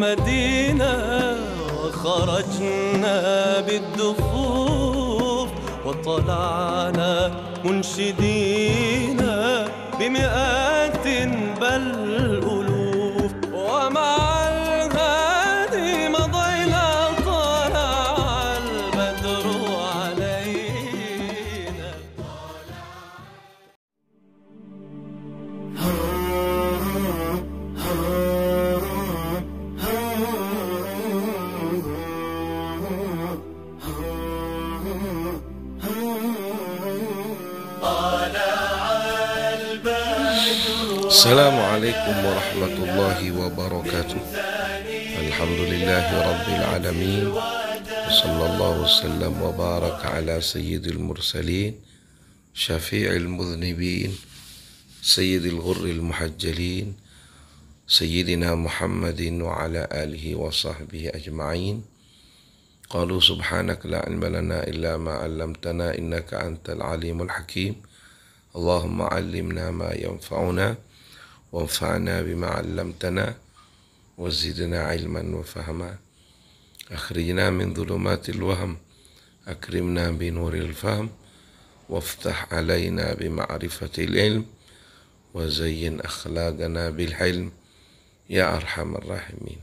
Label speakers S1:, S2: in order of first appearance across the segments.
S1: هدينا وخرجنا بالدفوف وطلعنا منشدين بمئات بل ألوف ومع الهادي مضينا طلع البدر علينا.
S2: Assalamualaikum warahmatullahi wabarakatuh. Alhamdulillahi rabbil alamin. Sallallahu wasallam wa baraka ala sayyidil mursalin, syafi'il mudhnibin, sayyidil ghurril muhajjalin, sayyidina Muhammadin wa ala alihi wa sahbihi ajma'in. Qalu subhanaka la ilma lana illa ma 'allamtana innaka antal alimul hakim. Allahumma 'allimna ma yanfa'una وانفعنا بما علمتنا وزدنا علما وفهما. أخرجنا من ظلمات الوهم أكرمنا بنور الفهم وافتح علينا بمعرفة العلم وزين أخلاقنا بالحلم يا أرحم الراحمين.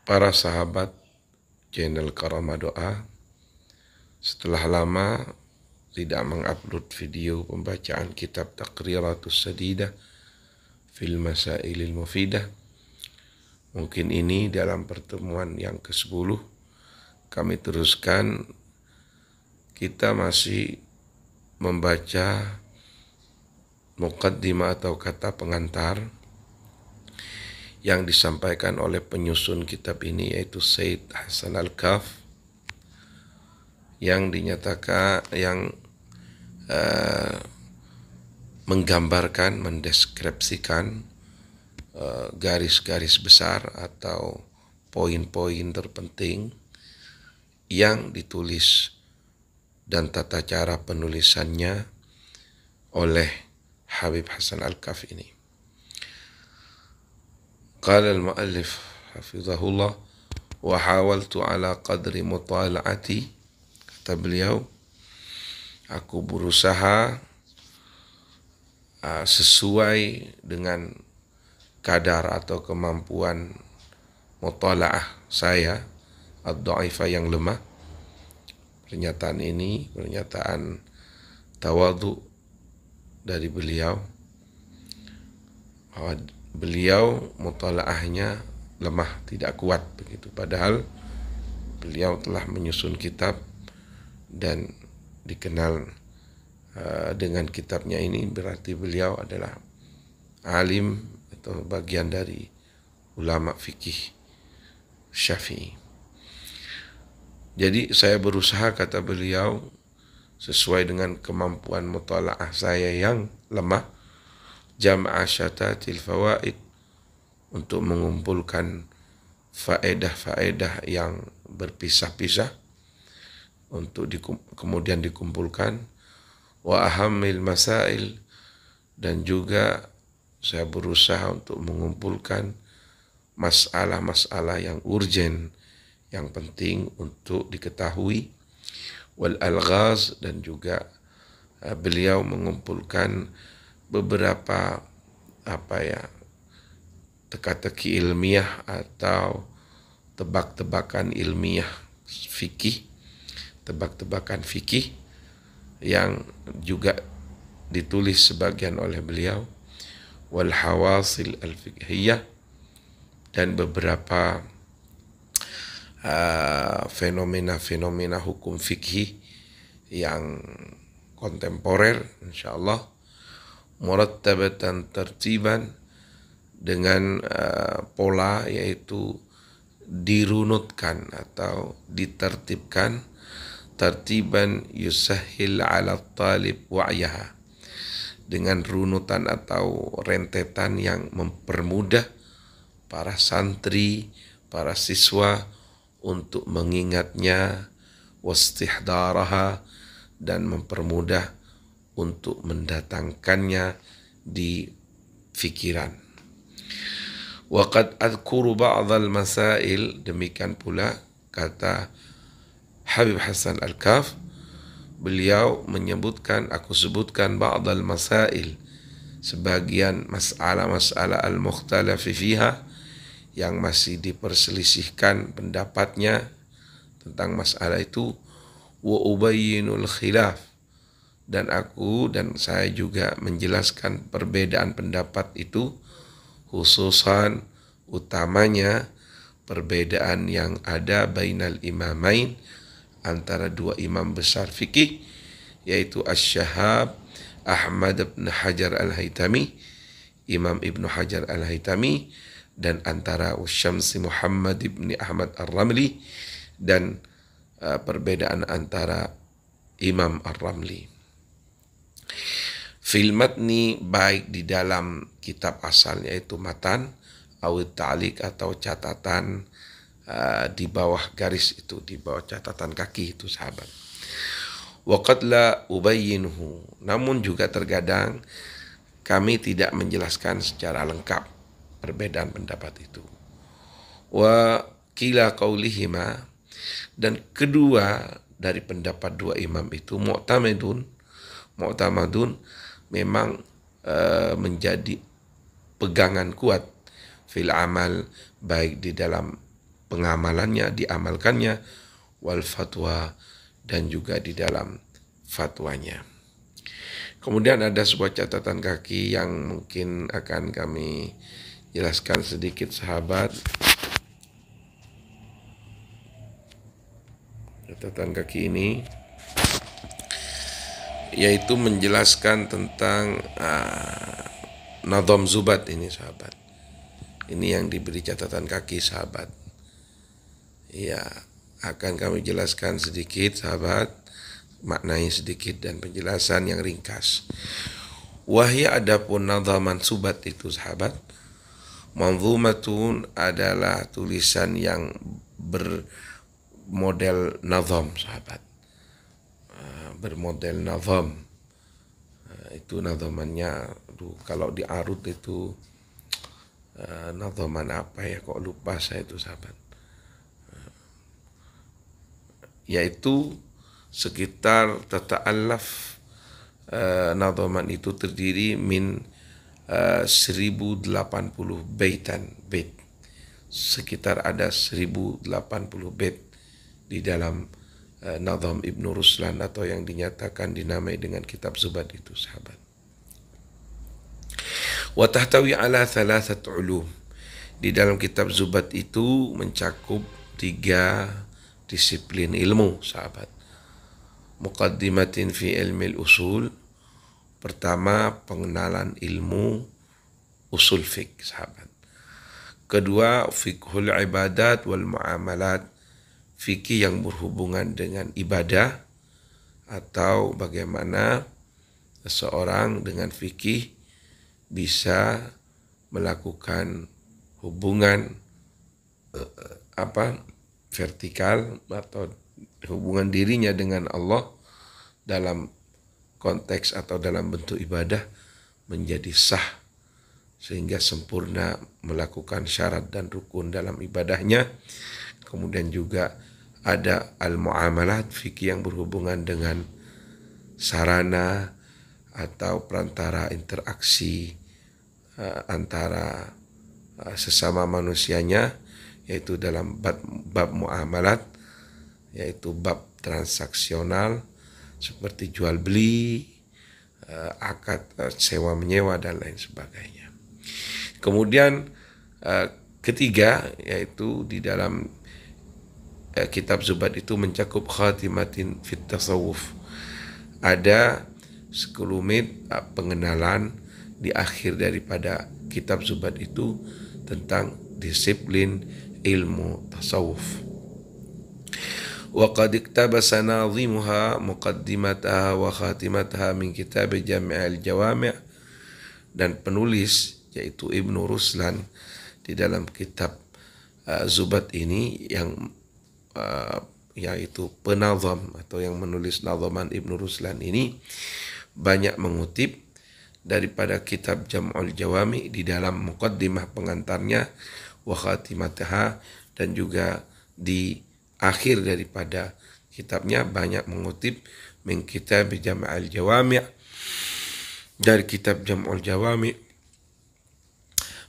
S2: Para sahabat channel Karama Doa, setelah lama tidak mengupload video pembacaan kitab Taqriratus Sadidah fil Masailil Mufidah. Mungkin ini dalam pertemuan yang ke-10 kami teruskan. Kita masih membaca muqaddimah atau kata pengantar yang disampaikan oleh penyusun kitab ini, yaitu Said Hasan Al-Kaf, yang dinyatakan menggambarkan, mendeskripsikan garis-garis besar atau poin-poin terpenting yang ditulis dan tata cara penulisannya oleh Habib Hasan Al-Kaf ini. Qala al-muallif hafizahullah wa hawaltu ala qadri mutala'ati, kata beliau, aku berusaha sesuai dengan kadar atau kemampuan mutala'ah saya, ad-dha'ifah yang lemah. Pernyataan ini pernyataan tawadhu dari beliau, bahwa beliau mutala'ahnya lemah, tidak kuat begitu. Padahal beliau telah menyusun kitab dan dikenal dengan kitabnya ini, berarti beliau adalah alim atau bagian dari ulama fikih Syafi'i. Jadi saya berusaha, kata beliau, sesuai dengan kemampuan mutala'ah saya yang lemah, jam'a syatatil fawaid, untuk mengumpulkan faedah-faedah yang berpisah-pisah untuk kemudian dikumpulkan, wa ahammil masail, dan juga saya berusaha untuk mengumpulkan masalah-masalah yang urgen, yang penting untuk diketahui, wal alghaz, dan juga beliau mengumpulkan beberapa teka-teki ilmiah atau tebak-tebakan ilmiah fikih, tebak-tebakan fikih yang juga ditulis sebagian oleh beliau, wal hawasil al-fiqhiyah, dan beberapa fenomena-fenomena hukum fikih yang kontemporer, insyaallah, murattabatan tertiban, dengan pola, yaitu dirunutkan atau ditertibkan, tartiban yusahil ala talib wa'yaha, dengan runutan atau rentetan yang mempermudah para santri, para siswa untuk mengingatnya, wastihdaraha, dan mempermudah untuk mendatangkannya di fikiran. Wa qad adhkuru ba'dhal masail, demikian pula kata Habib Hasan Al-Kaf, beliau menyebutkan, aku sebutkan ba'dhal masail, sebagian masalah-masalah al-mukhtalafi fiha, yang masih diperselisihkan pendapatnya tentang masalah itu. Wa ubayyinul khilaf, dan aku dan saya juga menjelaskan perbedaan pendapat itu, khususan utamanya perbedaan yang ada bainal imamain, antara dua imam besar fikih, yaitu Asy-Syahab Ahmad bin Hajar Al-Haytami, Imam Ibnu Hajar Al-Haytami, dan antara Wasyamsi Muhammad bin Ahmad Ar-Ramli, dan perbedaan antara Imam Ar-Ramli. Fil matni, baik di dalam kitab asalnya itu matan, awit ta'liq atau catatan di bawah garis itu, di bawah catatan kaki itu sahabat. Wa qad la ubayyinhu, namun juga terkadang kami tidak menjelaskan secara lengkap perbedaan pendapat itu. Wa qila qaulihima, dan kedua dari pendapat dua imam itu mu'tamadun memang menjadi pegangan kuat fil amal, baik di dalam pengamalannya, diamalkannya, wal fatwa, dan juga di dalam fatwanya. Kemudian ada sebuah catatan kaki yang mungkin akan kami jelaskan sedikit sahabat. Catatan kaki ini yaitu menjelaskan tentang Nadham Zubat ini sahabat. Ini yang diberi catatan kaki sahabat. Ya, akan kami jelaskan sedikit sahabat, maknai sedikit dan penjelasan yang ringkas. Wahya, adapun Nadhaman Zubat itu sahabat, manzumatun adalah tulisan yang bermodel nadham sahabat, bermodel nadham. Itu nadhamannya, kalau diarut itu nadhaman apa ya, kok lupa saya itu sahabat, yaitu sekitar tata'allaf, nadhaman itu terdiri min 1080 bait, sekitar ada 1080 bait di dalam Nadham Ibnu Ruslan, atau yang dinyatakan dinamai dengan kitab Zubat itu sahabat. Wa tahtawi ala thalathat ulum, di dalam kitab Zubat itu mencakup 3 disiplin ilmu sahabat. Muqaddimatin fi ilmi usul, pertama pengenalan ilmu usul fiqh sahabat. Kedua, fiqhul ibadat wal muamalat, fikih yang berhubungan dengan ibadah, atau bagaimana seseorang dengan fikih bisa melakukan hubungan vertikal atau hubungan dirinya dengan Allah dalam konteks atau dalam bentuk ibadah menjadi sah sehingga sempurna melakukan syarat dan rukun dalam ibadahnya. Kemudian juga ada al-muamalat, fikih yang berhubungan dengan sarana atau perantara interaksi antara sesama manusianya, yaitu dalam bab muamalat, yaitu bab transaksional seperti jual beli, akad sewa menyewa dan lain sebagainya. Kemudian ketiga, yaitu di dalam kitab Zubat itu mencakup khatimatin fit tasawuf, ada sekelumit pengenalan di akhir daripada kitab Zubat itu tentang disiplin ilmu tasawuf. Wa qad iktabasa nadhimuha muqaddimataha wa khatimataha min kitab Jami' al-Jawami', dan penulis yaitu Ibnu Ruslan di dalam kitab Zubat ini yang yaitu penazam atau yang menulis nadhaman Ibnu Ruslan ini banyak mengutip daripada kitab Jam'ul Jawami di dalam muqaddimah pengantarnya wa khatimataha, dan juga di akhir daripada kitabnya banyak mengutip min kitab Jam'ul Jawami', dari kitab Jam'ul Jawami'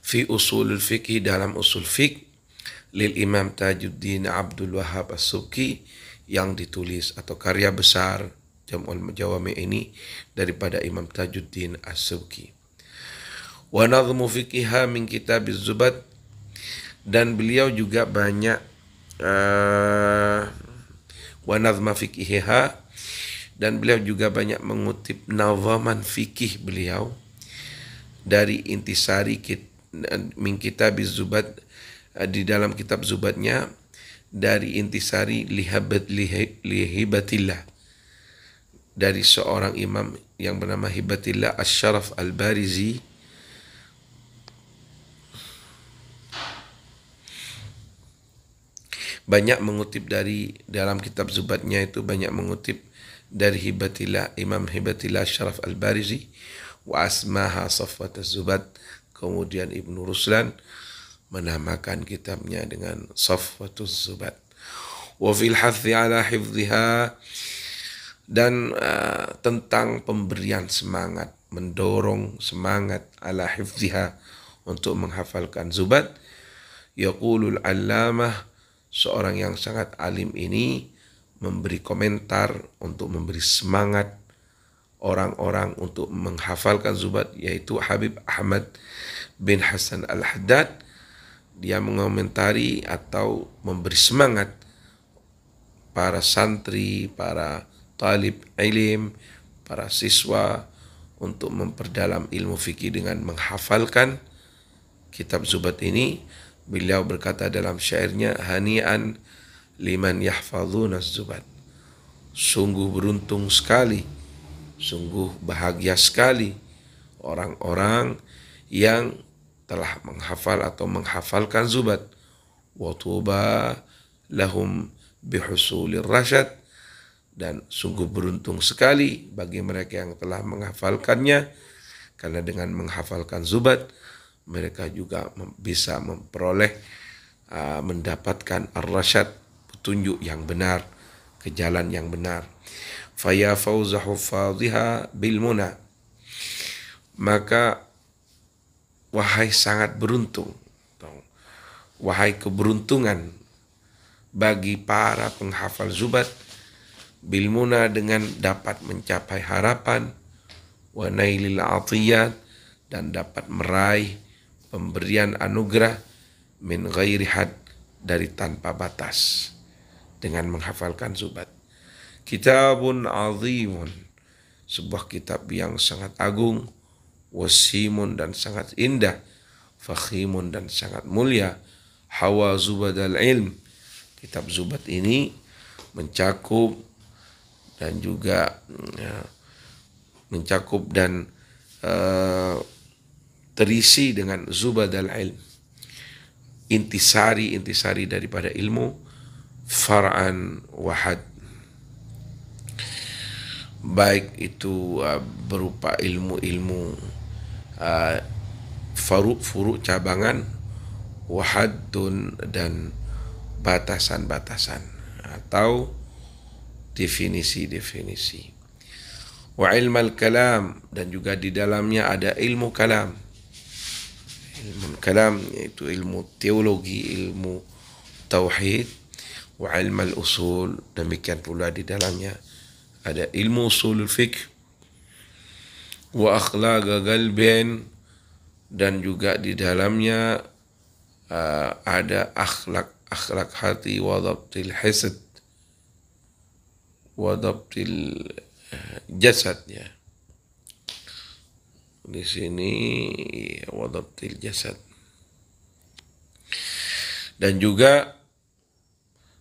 S2: fi usulul fiqh, dalam usul fiqh lil Imam Tajuddin Abdul Wahhab As-Subki, yang ditulis atau karya besar Jam'ul Jawami ini daripada Imam Tajuddin As-Subki. Wa nazmu fiqhiha min kitab Az-Zubad, dan beliau juga banyak wa nazma fiqhiha, dan beliau juga banyak mengutip nazaman fikih beliau dari intisari min kitab Az-Zubad, di dalam kitab Zubadnya, dari intisari lihibatillah, dari seorang imam yang bernama Hibatillah Asy-Syaraf Al-Barizi. Banyak mengutip dari dalam kitab Zubadnya itu, banyak mengutip dari Hibatillah, Imam Hibatillah Asy-Syaraf Al-Barizi, wa asmaha Safwat Az-Zubad. Kemudian Ibnu Ruslan menamakan kitabnya dengan Safwatuz Zubad. Wa fil hathi ala hifdhiha, dan tentang pemberian semangat, mendorong semangat ala hifdhiha, untuk menghafalkan Zubad. Yaqulul allamah, seorang yang sangat alim ini memberi komentar untuk memberi semangat orang-orang untuk menghafalkan Zubad, yaitu Habib Ahmad bin Hasan Al-Haddad. Dia mengomentari atau memberi semangat para santri, para talib ilim, para siswa untuk memperdalam ilmu fikih dengan menghafalkan kitab Zubad ini. Beliau berkata dalam syairnya, hani'an liman yahfazuna Zubad, sungguh beruntung sekali, sungguh bahagia sekali orang-orang yang telah menghafal atau menghafalkan Zubad. Wa tuba lahum bihusulir rasyad, dan sungguh beruntung sekali bagi mereka yang telah menghafalkannya, karena dengan menghafalkan Zubad mereka juga bisa memperoleh mendapatkan ar-rasyad, petunjuk yang benar, ke jalan yang benar. Faya fauza huffadhiha bil muna, maka wahai sangat beruntung, wahai keberuntungan bagi para penghafal Zubad, bilmuna, dengan dapat mencapai harapan, wa nailil atiyat, dan dapat meraih pemberian anugerah, min ghairi had, dari tanpa batas, dengan menghafalkan Zubad. Kitabun azimun, sebuah kitab yang sangat agung, wasimun, dan sangat indah, fakhimun, dan sangat mulia, hawa zubadal ilm, kitab Zubad ini mencakup dan juga terisi dengan zubadal ilm, intisari daripada ilmu, far'an wahad, baik itu berupa ilmu-ilmu furu' cabangan, wahadun, dan batasan-batasan atau definisi-definisi. Wa ilmal kalam, dan juga di dalamnya ada ilmu kalam. Ilmu kalam yaitu ilmu teologi, ilmu tauhid. Wa ilmal usul, demikian pula di dalamnya ada ilmu usulul fiqh. Wa akhlaq qalbin, dan juga di dalamnya ada akhlak hati, wa dhabtil hasad, wa dhabtil jasad, ya. Di sini wa dhabtil jasad. Dan juga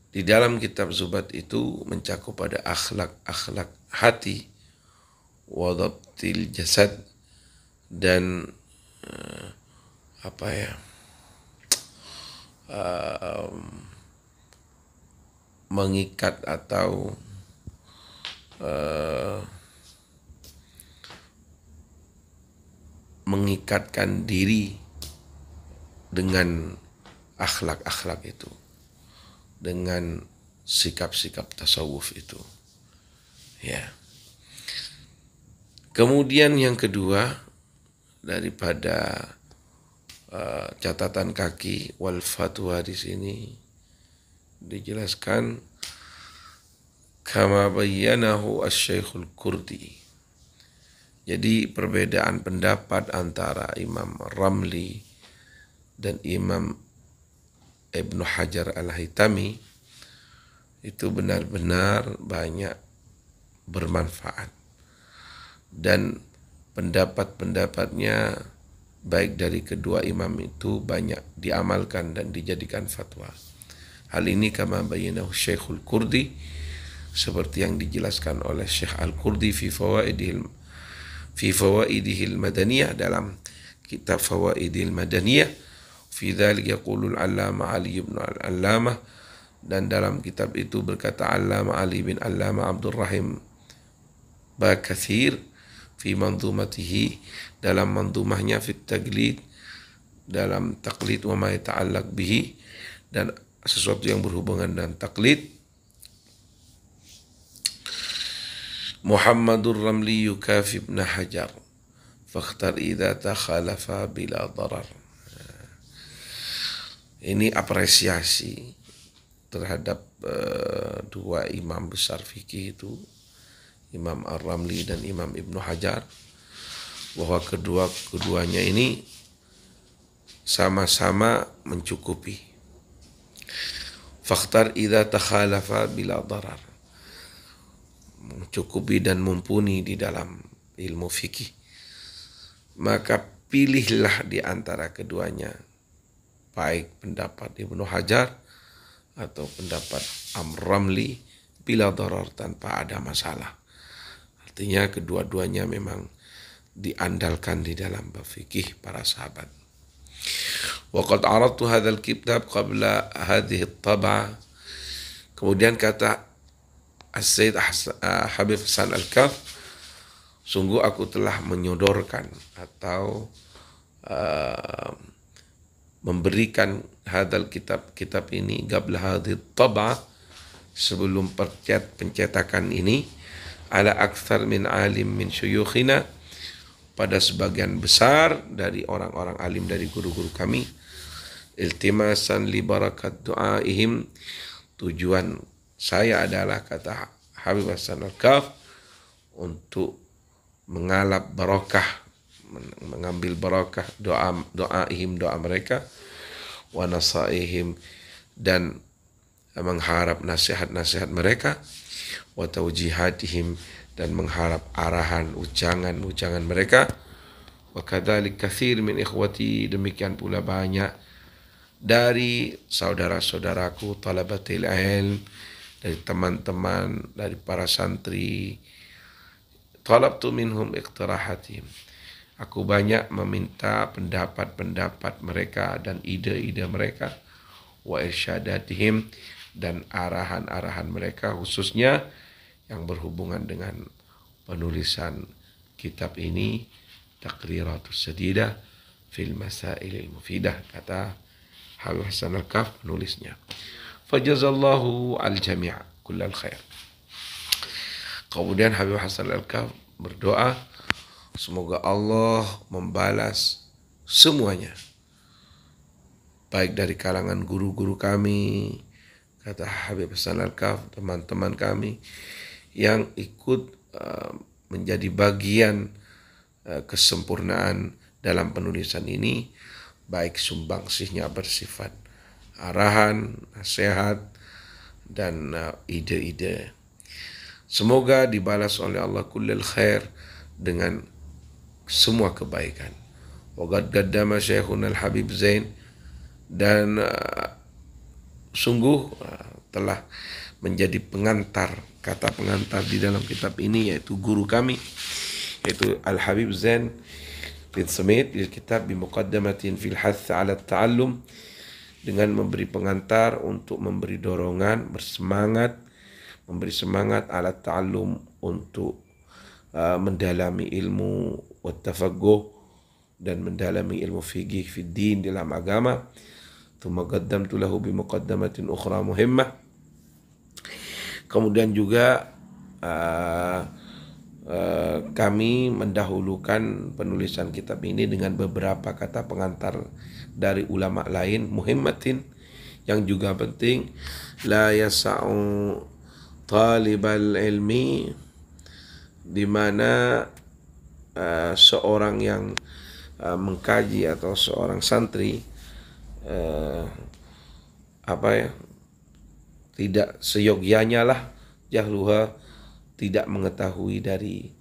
S2: di dalam kitab Zubad itu mencakup pada akhlak hati, wa dhabtil jasad, dan mengikat atau mengikatkan diri dengan akhlak-akhlak itu, dengan sikap-sikap tasawuf itu. Ya. Kemudian yang kedua daripada catatan kaki wal fatwa di sini dijelaskan kama bayyanahu asy-Syaikhul Qurdi. Jadi perbedaan pendapat antara Imam Ramli dan Imam Ibnu Hajar Al-Haytami itu benar-benar banyak bermanfaat, dan pendapat-pendapatnya baik dari kedua imam itu banyak diamalkan dan dijadikan fatwa. Hal ini kama bayyanahu Syekhul Qurdi, seperti yang dijelaskan oleh Syekh Al-Qurdi fi fawaidihil madaniyah, dalam kitab Fawaidil Madaniyah. Fi dzalika yaqulu al-Allamah Ali bin al-Allamah, dan dalam kitab itu berkata Allamah Ali bin Allamah Abdurrahim Bakathir fi manzumatihi, dalam manzumahnya fit taglid, dalam taklid wa ma yata'allaq bihi, dan sesuatu yang berhubungan dengan taklid. Muhammadur Ramli yukafi ibn Hajar fakhtar idza takhalafa bila darar. Ini apresiasi terhadap dua imam besar fikih itu, Imam Ar-Ramli dan Imam Ibnu Hajar, bahwa keduanya ini sama-sama mencukupi. Fakhtar idza takhalafa bila darar, mencukupi dan mumpuni di dalam ilmu fikih. Maka pilihlah di antara keduanya, baik pendapat Ibnu Hajar atau pendapat Ramli, bila darar, tanpa ada masalah. Artinya kedua-duanya memang diandalkan di dalam bab fikih para sahabat. Wa qad aradtu hadzal kitab qabla hadhihi at-tab'ah. Kemudian kata As-Sayyid Habib Hasan Al-Kaf, sungguh aku telah menyodorkan atau memberikan hadzal kitab ini qabla hadhihi at-tab'ah, sebelum pencetakan ini, ala aktsar min alim min syuyukhina, pada sebagian besar dari orang-orang alim dari guru-guru kami, iltimasan li barakat du'aihim, tujuan saya adalah, kata Habib Hasan Al-Kaf, untuk mengalap barakah, mengambil barakah doaihim, doa mereka, wa nasaihim, dan mengharap nasihat-nasihat mereka, wa taujihatihim, dan mengharap arahan ujangan mereka, wa kadzalik katsir min ikhwati, demikian pula banyak dari saudara-saudaraku talabatil ilm, dari teman-teman, dari para santri, talabtu minhum iqtirahatihim, aku banyak meminta pendapat-pendapat mereka dan ide-ide mereka, wa irsyadatihim, dan arahan-arahan mereka, khususnya yang berhubungan dengan penulisan kitab ini, Taqriratus Sadidah fil Masailil Mufidah, kata Habib Hasan Al-Kaf penulisnya. Fajazallahu al-jami' kullal khair. Kemudian Habib Hasan Al-Kaf berdoa, semoga Allah membalas semuanya, baik dari kalangan guru-guru kami, kata Habib Hasan Al-Kaf, teman-teman kami yang ikut menjadi bagian kesempurnaan dalam penulisan ini, baik sumbangsihnya bersifat arahan, nasihat, dan ide-ide. Semoga dibalas oleh Allah kullal khair, dengan semua kebaikan. Wa qad qaddama Syekhuna Al-Habib Zain, dan sungguh telah menjadi pengantar, kata pengantar di dalam kitab ini, yaitu guru kami, yaitu Al-Habib Zain bin Sumait, di kitab bimuqaddamatin fil hath ala ta'allum, dengan memberi pengantar untuk memberi dorongan, memberi semangat ala ta'allum, untuk mendalami ilmu, wa tafaqquh, dan mendalami ilmu fikih fiddin dalam agama. Thumma qaddamtu lahu bi muqaddamatin ukhra muhimmah. Kemudian juga kami mendahulukan penulisan kitab ini dengan beberapa kata pengantar dari ulama lain muhimmatin, yang juga penting. La yasa'u talibal ilmi, di mana seorang yang mengkaji atau seorang santri tidak seyogyanya lah jahluha, tidak mengetahui dari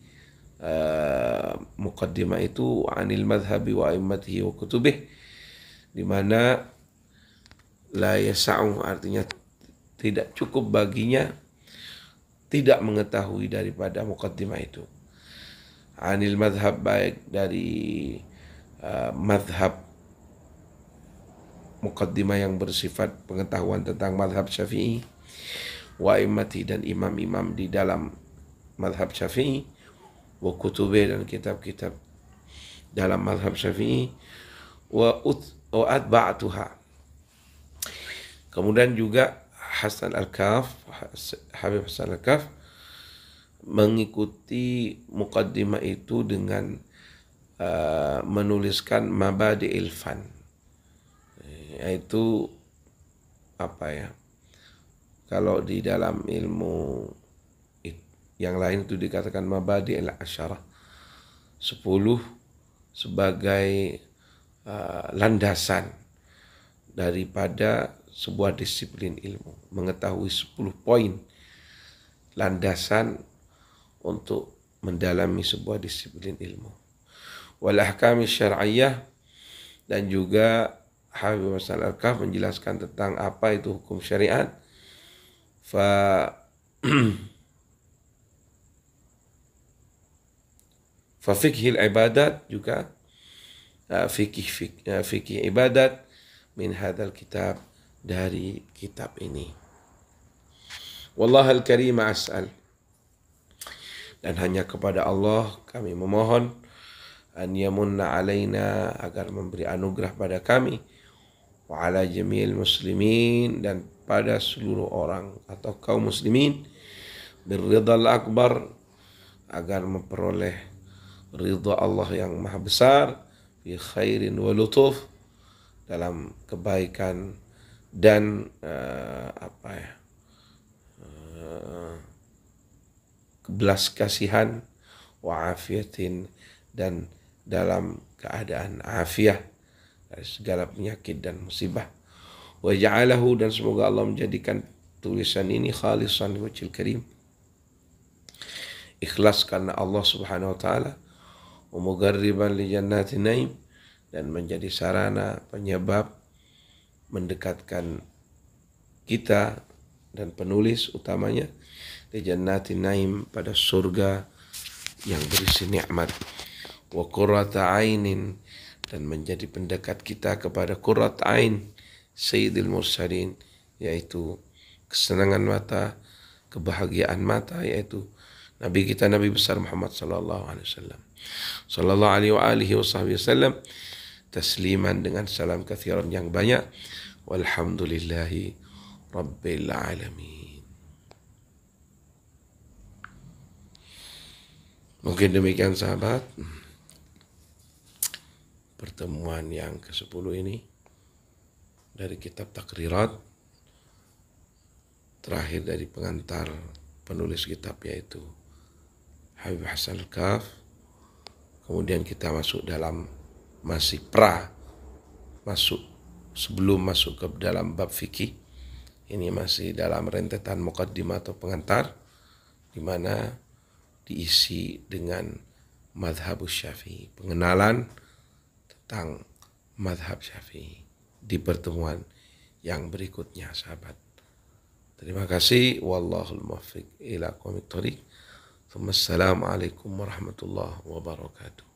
S2: muqaddimah itu anil madhabi wa a'immatihi wa kutubih, di mana la yasa'u artinya tidak cukup baginya, tidak mengetahui daripada muqaddimah itu. Anil madhab, baik dari madhab muqaddimah yang bersifat pengetahuan tentang madhab Syafi'i, wa imati dan imam-imam di dalam madhab Syafi'i, wa kutubih dan kitab-kitab dalam madhab Syafi'i, wa atba'atuha. Kemudian juga Habib Hasan Al-Kaf mengikuti muqaddimah itu dengan menuliskan mabadi'il fan, yaitu kalau di dalam ilmu yang lain itu dikatakan mabadi'il asyarah, 10 sebagai landasan daripada sebuah disiplin ilmu, mengetahui 10 poin landasan untuk mendalami sebuah disiplin ilmu. Wal ahkami syar'iyyah, dan juga Habib Hasan Al-Kaf menjelaskan tentang apa itu hukum syariat. Fa fiqhil ibadat, juga fikih ibadat min hadzal kitab, dari kitab ini. Wallahul karim as'al, dan hanya kepada Allah kami memohon, an yamunna alaina, agar memberi anugerah pada kami, wa ala jami'il muslimin, dan pada seluruh orang atau kaum muslimin, birridhal akbar, agar memperoleh ridha Allah yang maha besar, fi khairin wa lutuf, dalam kebaikan dan belas kasihan, wa afiatin, dan dalam keadaan afiah dari segala penyakit dan musibah. Wa ja'alahu, dan semoga Allah menjadikan tulisan ini khalisan liwajhil karim, ikhlas karena Allah Subhanahu wa taala, wa mugarriban li jannatin naim, dan menjadi sarana penyebab mendekatkan kita dan penulis utamanya di jannatin naim, pada surga yang berisi nikmat, wa qurrata ainin, dan menjadi pendekat kita kepada qurrat ain sayyidil mursalin, yaitu kesenangan mata, kebahagiaan mata, yaitu Nabi kita, Nabi besar Muhammad sallallahu alaihi wasallam, sallallahu alaihi wasallam, tasliman, dengan salam kathiran yang banyak. Walhamdulillahi rabbil alamin. Mungkin demikian sahabat, pertemuan yang ke-10 ini dari kitab Takrirat, terakhir dari pengantar penulis kitab, yaitu Habib Hasan Al-Kaf. Kemudian kita masuk dalam sebelum masuk ke dalam bab fikih. Ini masih dalam rentetan muqaddimah atau pengantar, di mana diisi dengan madhab Syafi'i, pengenalan tentang madhab Syafi'i di pertemuan yang berikutnya sahabat. Terima kasih. Wallahul muwaffiq ila aqwamit thoriq. Assalamualaikum warahmatullahi wabarakatuh.